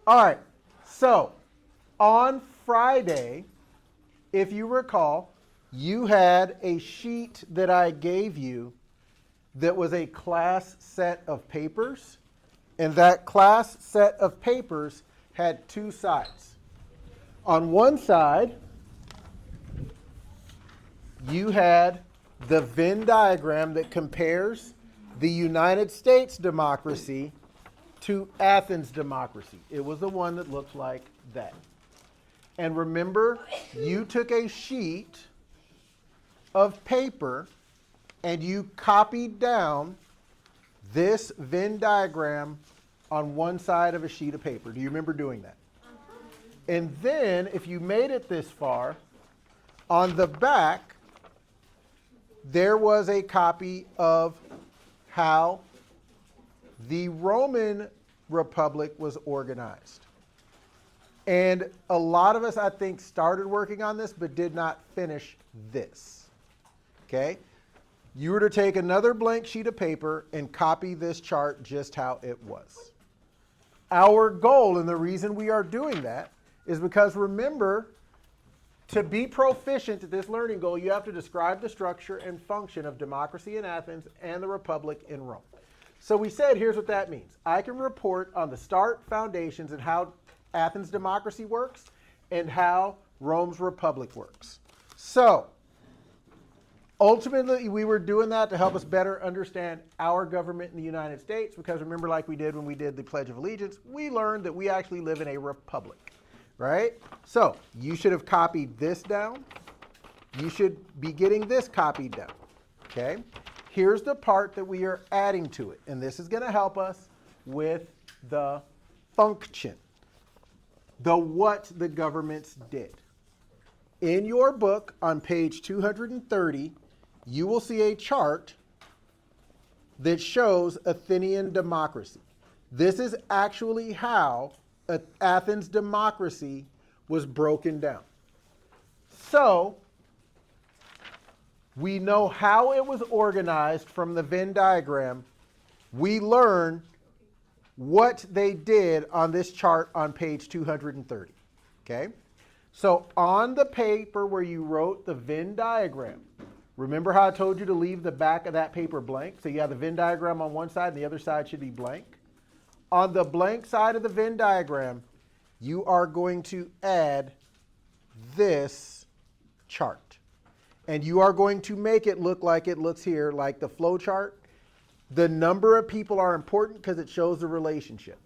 All right. So on Friday, if you recall, you had a sheet that I gave you that was a class set of papers. And that class set of papers had two sides. On one side, you had the Venn diagram that compares the United States democracy to Athens democracy. It was the one that looked like that. And remember, you took a sheet of paper and you copied down this Venn diagram on one side of a sheet of paper. Do you remember doing that? And then, if you made it this far, on the back, there was a copy of how the Roman Republic was organized. And a lot of us, I think, started working on this, but did not finish this. Okay? You were to take another blank sheet of paper and copy this chart just how it was. Our goal, and the reason we are doing that, is because remember, to be proficient at this learning goal, you have to describe the structure and function of democracy in Athens and the Republic in Rome. So we said, here's what that means. I can report on the start, foundations, and how Athens democracy works and how Rome's Republic works. So ultimately, we were doing that to help us better understand our government in the United States, because remember, like we did when we did the Pledge of Allegiance, we learned that we actually live in a republic, right? So you should have copied this down. You should be getting this copied down, okay? Here's the part that we are adding to it, and this is going to help us with the function, the what the governments did. In your book on page 230, you will see a chart that shows Athenian democracy. This is actually how Athens democracy was broken down. So we know how it was organized from the Venn diagram. We learn what they did on this chart on page 230. Okay? So on the paper where you wrote the Venn diagram, remember how I told you to leave the back of that paper blank? So you have the Venn diagram on one side and the other side should be blank. On the blank side of the Venn diagram, you are going to add this chart. And you are going to make it look like it looks here, like the flow chart. The number of people are important because it shows the relationship.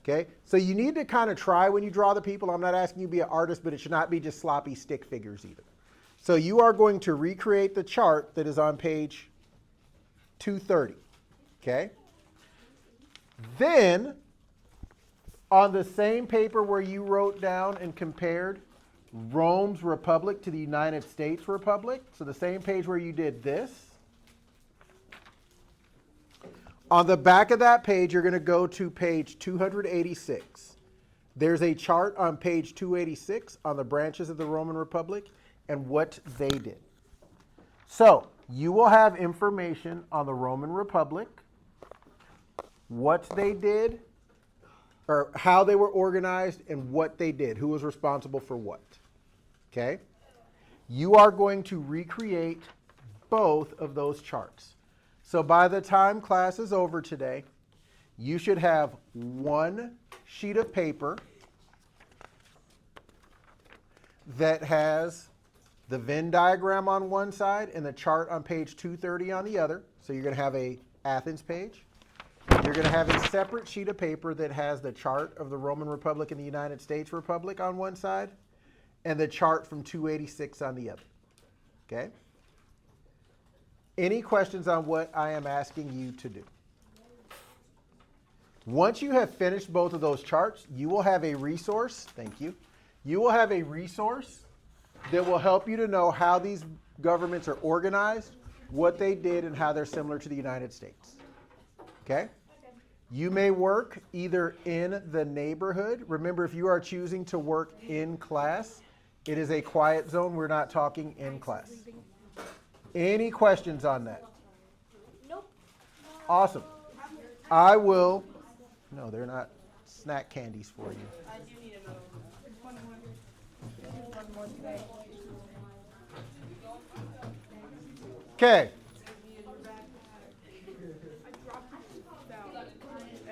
Okay? So you need to kind of try when you draw the people. I'm not asking you to be an artist, but it should not be just sloppy stick figures either. So you are going to recreate the chart that is on page 230. Okay? Then, on the same paper where you wrote down and compared Rome's Republic to the United States Republic, so the same page where you did this, on the back of that page, you're going to go to page 286. There's a chart on page 286 on the branches of the Roman Republic and what they did. So you will have information on the Roman Republic, what they did, or how they were organized and what they did, who was responsible for what. Okay? You are going to recreate both of those charts. So by the time class is over today, you should have one sheet of paper that has the Venn diagram on one side and the chart on page 230 on the other. So you're going to have a Athens page. You're going to have a separate sheet of paper that has the chart of the Roman Republic and the United States Republic on one side and the chart from 286 on the other. Okay? Any questions on what I am asking you to do? Once you have finished both of those charts, you will have a resource. Thank you. You will have a resource that will help you to know how these governments are organized, what they did, and how they're similar to the United States. Okay? You may work either in the neighborhood. Remember, if you are choosing to work in class, it is a quiet zone. We're not talking in class. Any questions on that? Nope. Awesome. I will, no, they're not snack candies for you. I do need another one. One more today. Okay.